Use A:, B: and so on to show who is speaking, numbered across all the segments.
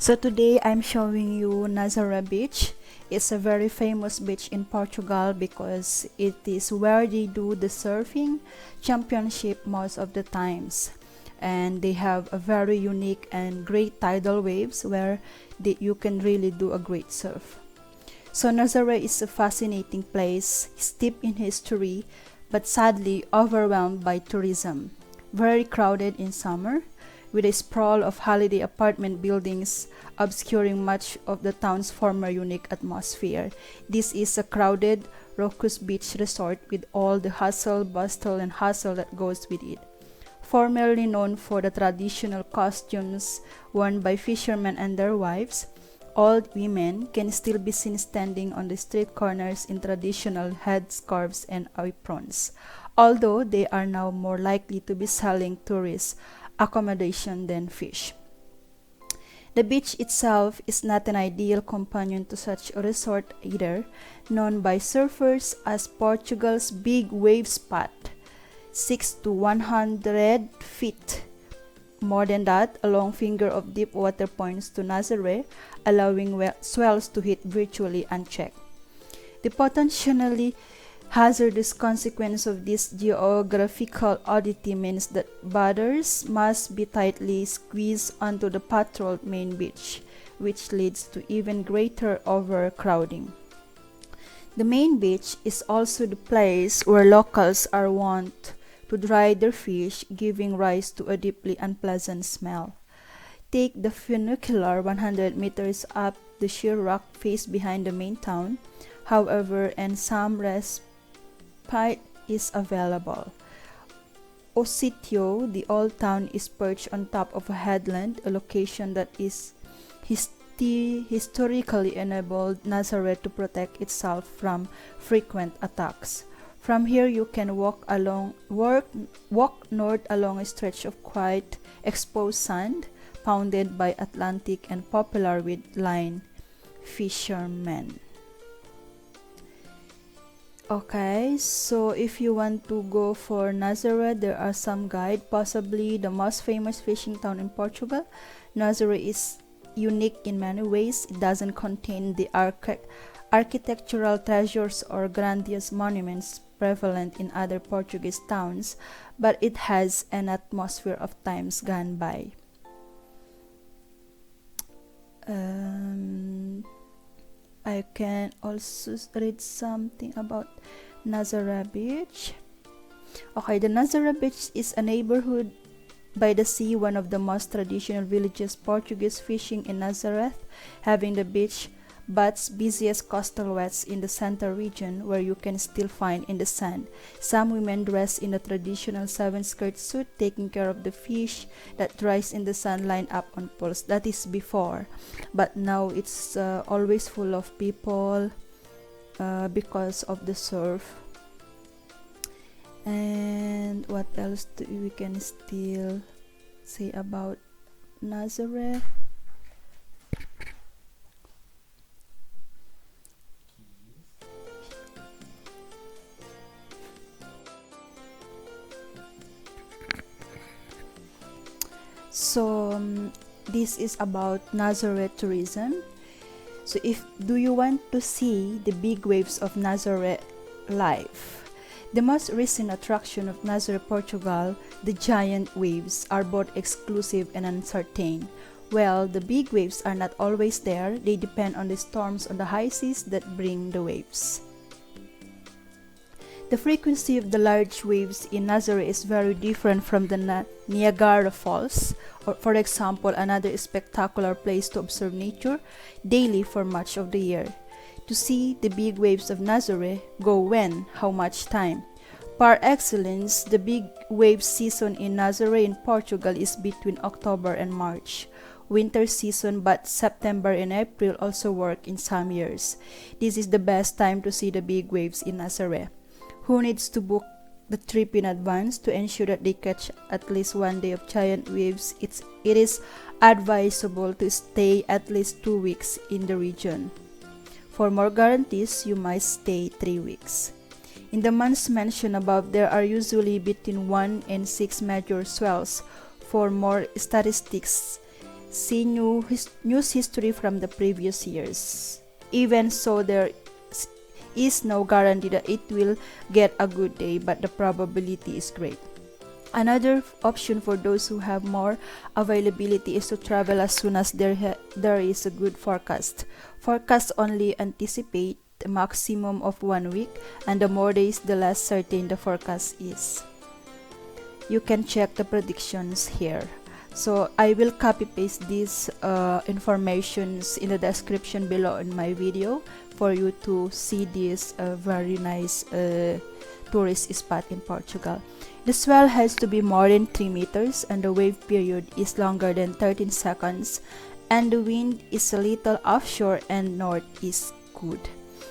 A: So today I'm showing you Nazare Beach. It's a very famous beach in Portugal because it is where they do the surfing championship most of the times. And they have a very unique and great tidal waves where you can really do a great surf. So Nazare is a fascinating place, steeped in history, but sadly overwhelmed by tourism. Very crowded in summer, with a sprawl of holiday apartment buildings obscuring much of the town's former unique atmosphere. This is a crowded, raucous beach resort with all the hustle, bustle, and hustle that goes with it. Formerly known for the traditional costumes worn by fishermen and their wives, old women can still be seen standing on the street corners in traditional headscarves and aprons, although they are now more likely to be selling tourists accommodation than fish. The beach itself is not an ideal companion to such a resort either, known by surfers as Portugal's big wave spot, 6 to 100 feet. More than that, a long finger of deep water points to Nazare, allowing swells to hit virtually unchecked. The potentially hazardous consequence of this geographical oddity means that bathers must be tightly squeezed onto the patrolled main beach, which leads to even greater overcrowding. The main beach is also the place where locals are wont to dry their fish, giving rise to a deeply unpleasant smell. Take the funicular 100 meters up the sheer rock face behind the main town, however, and some respite is available. O Sitio, the old town, is perched on top of a headland, a location that is historically enabled Nazare to protect itself from frequent attacks. From here, you can walk north along a stretch of quite exposed sand, pounded by Atlantic and popular with line fishermen. Okay, so if you want to go for Nazare, there are some guides. Possibly the most famous fishing town in Portugal. Nazare is unique in many ways. It doesn't contain the architectural treasures or grandiose monuments prevalent in other Portuguese towns, but it has an atmosphere of times gone by. I can also read something about Nazare Beach. Okay, the Nazare Beach is a neighborhood by the sea, one of the most traditional villages Portuguese fishing in Nazareth, having the beach butts busiest coastal wets in the center region, where you can still find in the sand. Some women dress in a traditional 7-skirt suit, taking care of the fish that dries in the sun lined up on poles. That is before, but now it's always full of people because of the surf. And what else we can still say about Nazare? So this is about Nazare tourism. So do you want to see the big waves of Nazare live? The most recent attraction of Nazare, Portugal, the giant waves, are both exclusive and uncertain. Well, the big waves are not always there. They depend on the storms on the high seas that bring the waves. The frequency of the large waves in Nazare is very different from the Niagara Falls, or for example, another spectacular place to observe nature daily for much of the year. To see the big waves of Nazare, go when? How much time? Par excellence, the big wave season in Nazare in Portugal is between October and March. Winter season, but September and April also work in some years. This is the best time to see the big waves in Nazare. Who needs to book the trip in advance to ensure that they catch at least one day of giant waves? It is advisable to stay at least 2 weeks in the region. For more guarantees, you must stay 3 weeks. In the months mentioned above, there are usually between 1 and 6 major swells. For more statistics, see news history from the previous years. Even so, there is no guarantee that it will get a good day, but the probability is great. Another option for those who have more availability is to travel as soon as there is a good forecast. Forecasts only anticipate a maximum of 1 week, and the more days, the less certain the forecast is. You can check the predictions here. So I will copy paste these informations in the description below in my video for you to see this very nice tourist spot in Portugal. The swell has to be more than 3 meters and the wave period is longer than 13 seconds, and the wind is a little offshore and north is good.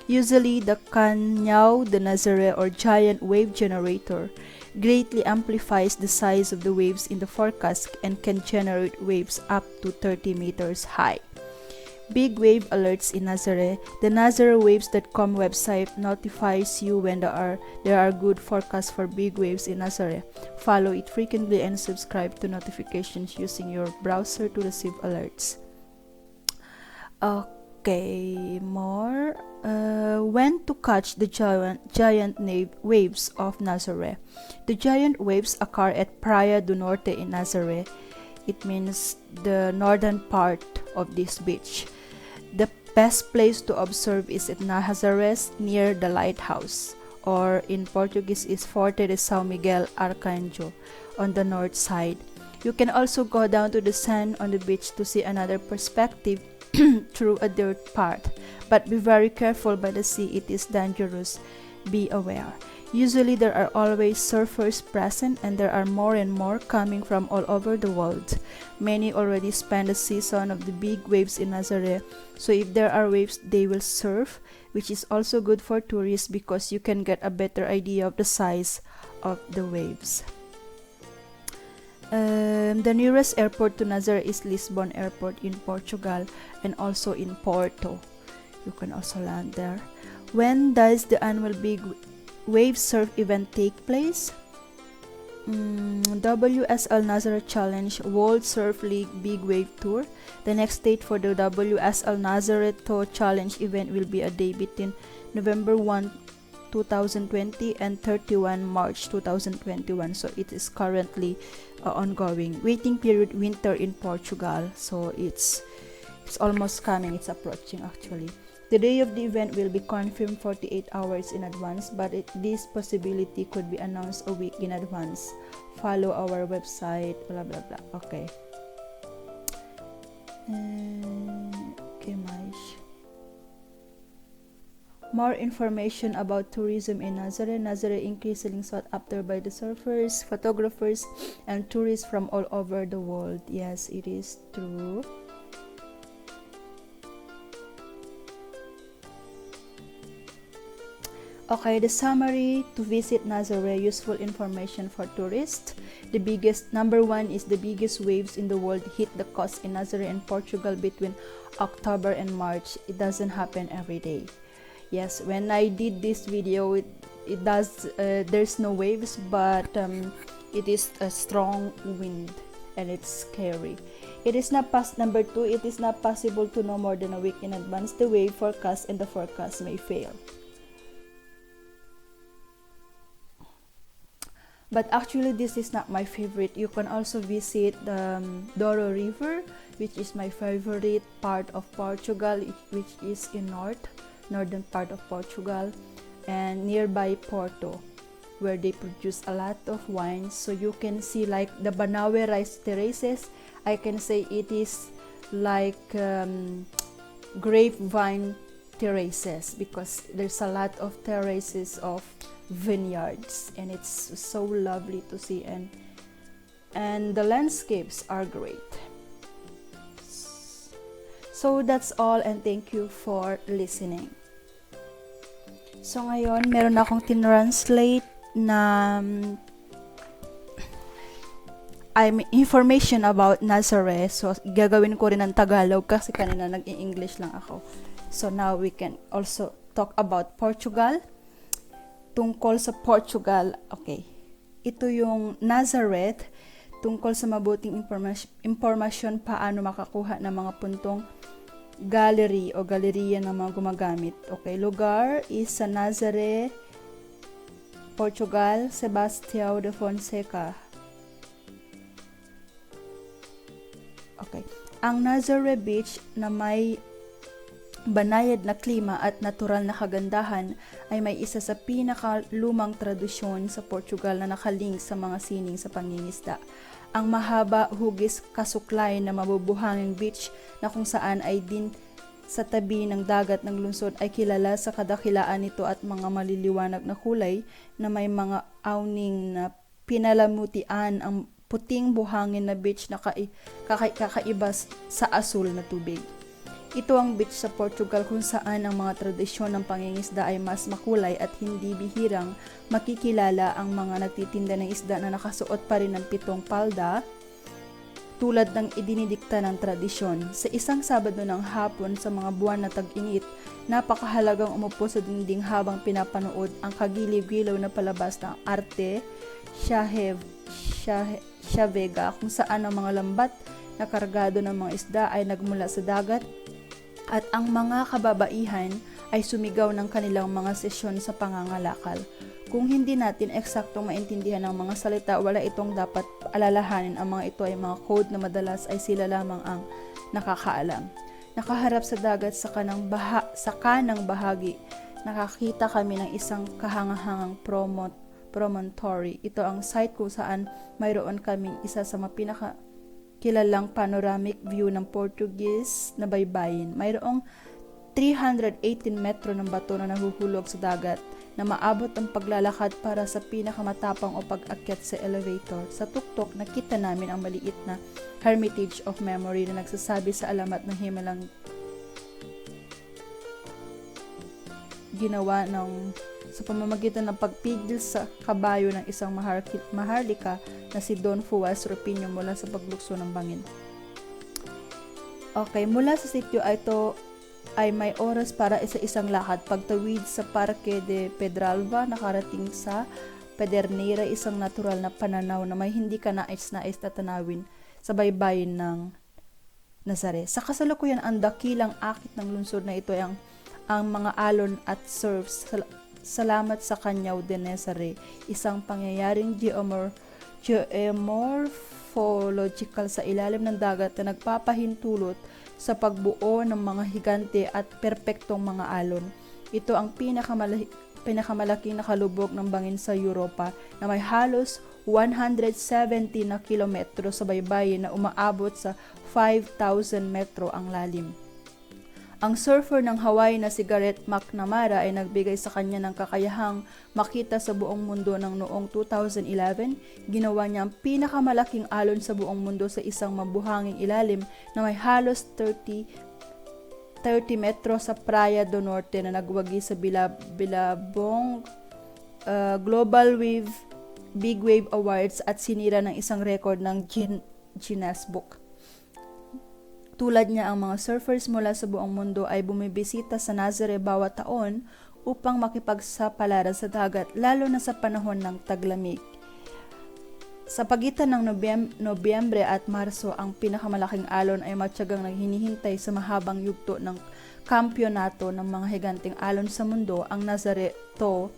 A: Usually the Canyon, the Nazare or giant wave generator, greatly amplifies the size of the waves in the forecast and can generate waves up to 30 meters high. Big wave alerts in Nazare. The NazareWaves.com website notifies you when there are good forecasts for big waves in Nazare. Follow it frequently and subscribe to notifications using your browser to receive alerts. Okay, more. When to catch the giant waves of Nazare. The giant waves occur at Praia do Norte in Nazare. It means the northern part of this beach. The best place to observe is at Nazaré near the lighthouse, or in Portuguese is Forte de São Miguel Arcanjo on the north side. You can also go down to the sand on the beach to see another perspective through a dirt path, but be very careful by the sea, it is dangerous, be aware. Usually there are always surfers present and there are more and more coming from all over the world. Many already spend the season of the big waves in Nazare, so if there are waves they will surf, which is also good for tourists because you can get a better idea of the size of the waves. The nearest airport to Nazare is Lisbon Airport in Portugal and also in Porto. You can also land there. When does the annual big wave surf event take place? WSL Nazare Challenge World Surf League Big Wave Tour. The next date for the WSL Nazare Tour Challenge event will be a day between November 1, 2020 and 31 March 2021. So it is currently ongoing. Waiting period winter in Portugal. So it's almost coming. It's approaching actually. The day of the event will be confirmed 48 hours in advance, but this possibility could be announced a week in advance. Follow our website, blah blah blah. Okay. Okay, more information about tourism in Nazare. Nazare increasingly sought after by the surfers, photographers, and tourists from all over the world. Yes, it is true. Okay, the summary to visit Nazare, useful information for tourists. Number 1 is the biggest waves in the world hit the coast in Nazare and Portugal between October and March. It doesn't happen every day. Yes, when I did this video, there's no waves, but it is a strong wind and it's scary. Number 2, it is not possible to know more than a week in advance the wave forecast, and the forecast may fail. But actually this is not my favorite. You can also visit the Douro River, which is my favorite part of Portugal, which is in northern part of Portugal, and nearby Porto, where they produce a lot of wines. So you can see like the Banaue rice terraces. I can say it is like grapevine terraces because there's a lot of terraces of vineyards and it's so lovely to see, and the landscapes are great. So that's all, and thank you for listening. So ngayon meron akong tinranslate na information about Nazare. So gagawin ko rin ng Tagalog kasi kanina nag-i-English lang ako. So now we can also talk about Portugal. Tungkol sa Portugal, okay. Ito yung Nazaré tungkol sa mabuting impormasyon paano makakuha ng mga puntong gallery o galeriya ng mga gumagamit. Okay, lugar is sa Nazare, Portugal, Sebastião de Fonseca. Okay. Ang Nazare Beach na may banayad na klima at natural na kagandahan ay may isa sa pinakalumang tradisyon sa Portugal na nakalink sa mga sining sa pangingisda. Ang mahaba, hugis, kasuklay na mabubuhanging beach na kung saan ay din sa tabi ng dagat ng lungsod ay kilala sa kadakilaan nito at mga maliliwanag na kulay na may mga awning na pinalamutian ang puting buhangin na beach na kakaiba sa asul na tubig. Ito ang beach sa Portugal kung saan ang mga tradisyon ng pangingisda ay mas makulay at hindi bihirang makikilala ang mga nagtitinda ng isda na nakasuot pa rin ng 7 palda tulad ng idinidikta ng tradisyon. Sa isang Sabado ng hapon sa mga buwan na tag-init, napakahalagang umupo sa dingding habang pinapanood ang kagiliw-gilaw na palabas ng arte Chavega kung saan ang mga lambat na kargado ng mga isda ay nagmula sa dagat at ang mga kababaihan ay sumigaw ng kanilang mga sesyon sa pangangalakal. Kung hindi natin eksaktong maintindihan ang mga salita, wala itong dapat alalahanin. Ang mga ito ay mga code na madalas ay sila lamang ang nakakaalam. Nakaharap sa dagat sa kanang bahagi, nakakita kami ng isang kahangahangang promontory. Ito ang site kung saan mayroon kaming isa sa mga kilalang panoramic view ng Portuguese na baybayin. Mayroong 318 metro ng bato na nahuhulog sa dagat na maabot ang paglalakad para sa pinakamatapang o pag-akyat sa elevator. Sa tuktok, nakita namin ang maliit na Hermitage of Memory na nagsasabi sa alamat ng himalang ginawa sa pamamagitan ng pagpigil sa kabayo ng isang maharlika na si Don Fuas Rupinyo mula sa paglukso ng bangin. Okay, mula sa sitio ito ay may oras para isa-isang lakad. Pagtawid sa Parque de Pedralba, nakarating sa Pedernera, isang natural na pananaw na may hindi ka nais-nais na tanawin sa baybayin ng Nazare. Sa kasalukuyan, ang dakilang akit ng lungsod na ito ay ang mga alon at surfs. Salamat sa Canyon de Nazare, isang pangyayaring geomorphological sa ilalim ng dagat na nagpapahintulot sa pagbuo ng mga higante at perpektong mga alon. Ito ang pinakamalaking nakalubog ng bangin sa Europa na may halos 170 na kilometro sa baybayin na umaabot sa 5,000 metro ang lalim. Ang surfer ng Hawaii na si Garrett McNamara ay nagbigay sa kanya ng kakayahang makita sa buong mundo ng noong 2011. Ginawa niya ang pinakamalaking alon sa buong mundo sa isang mabuhanging ilalim na may halos 30 metro sa Praia do Norte na nagwagi sa bilabong Global Big Wave Awards at sinira ng isang record ng Guinness Book. Tulad niya, ang mga surfers mula sa buong mundo ay bumibisita sa Nazare bawat taon upang makipagsapalaran sa dagat, lalo na sa panahon ng taglamig. Sa pagitan ng Nobyembre at Marso, ang pinakamalaking alon ay matyagang naghinihintay sa mahabang yugto ng kampyonato ng mga higanting alon sa mundo, ang Nazare Tow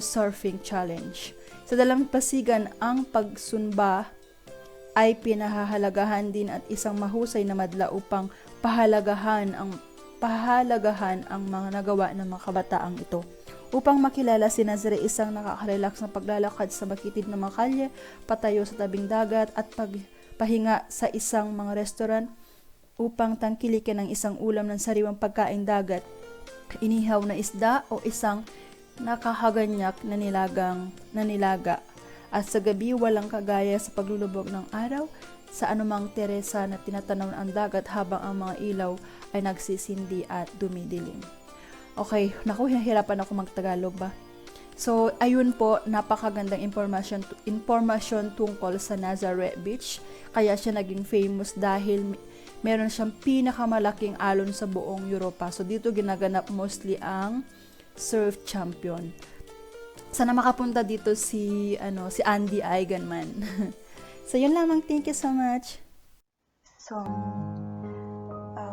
A: Surfing Challenge. Sa dalampasigan, ang pagsumba ay pinahahalagahan din at isang mahusay na madla upang pahalagahan ang mga nagawa ng mga kabataang ito. Upang makilala si Nazare, isang nakaka-relax na paglalakad sa makitid na mga kalye, patayo sa tabing dagat at pagpahinga sa isang mga restaurant upang tangkilikin ang isang ulam ng sariwang pagkain dagat, inihaw na isda o isang nakakaganyak na nilaga. At sa gabi, walang kagaya sa paglulubog ng araw sa anumang teresa na tinatanaw ang dagat habang ang mga ilaw ay nagsisindi at dumidilim. Okay, naku, hihirapan ako magtagalog ba? So, ayun po, napakagandang impormasyon tungkol sa Nazare Beach. Kaya siya naging famous dahil meron siyang pinakamalaking alon sa buong Europa. So, dito ginaganap mostly ang surf champion. Sana makapunta dito si Andy Eigenman. So yun lamang, thank you so much.
B: So,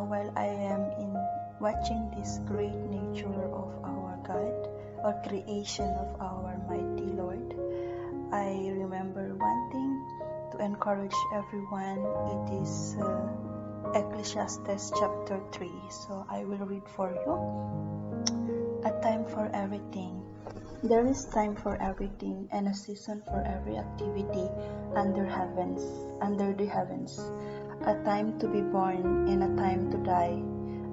B: while I am in watching this great nature of our God, or creation of our mighty Lord, I remember one thing to encourage everyone. It is Ecclesiastes chapter 3. So I will read for you. A time for everything. There is time for everything and a season for every activity under the heavens. A time to be born and a time to die.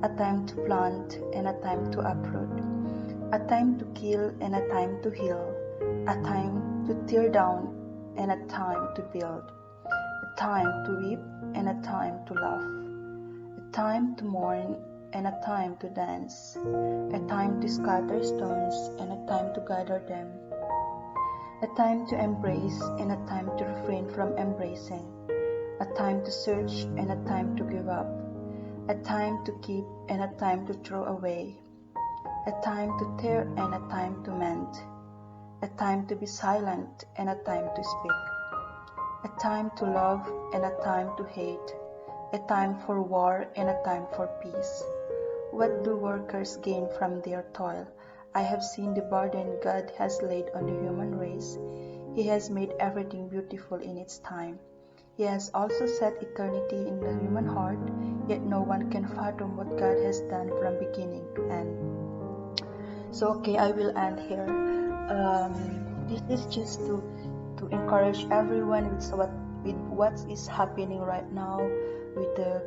B: A time to plant and a time to uproot. A time to kill and a time to heal. A time to tear down and a time to build. A time to weep and a time to laugh. A time to mourn and a time to dance. A time to scatter stones and a time to gather them. A time to embrace and a time to refrain from embracing. A time to search and a time to give up. A time to keep and a time to throw away. A time to tear and a time to mend. A time to be silent and a time to speak. A time to love and a time to hate. A time for war and a time for peace. What do workers gain from their toil? I have seen the burden God has laid on the human race. He has made everything beautiful in its time. He has also set eternity in the human heart, yet no one can fathom what God has done from beginning to end. So okay, I will end here. This is just to encourage everyone with what is happening right now with the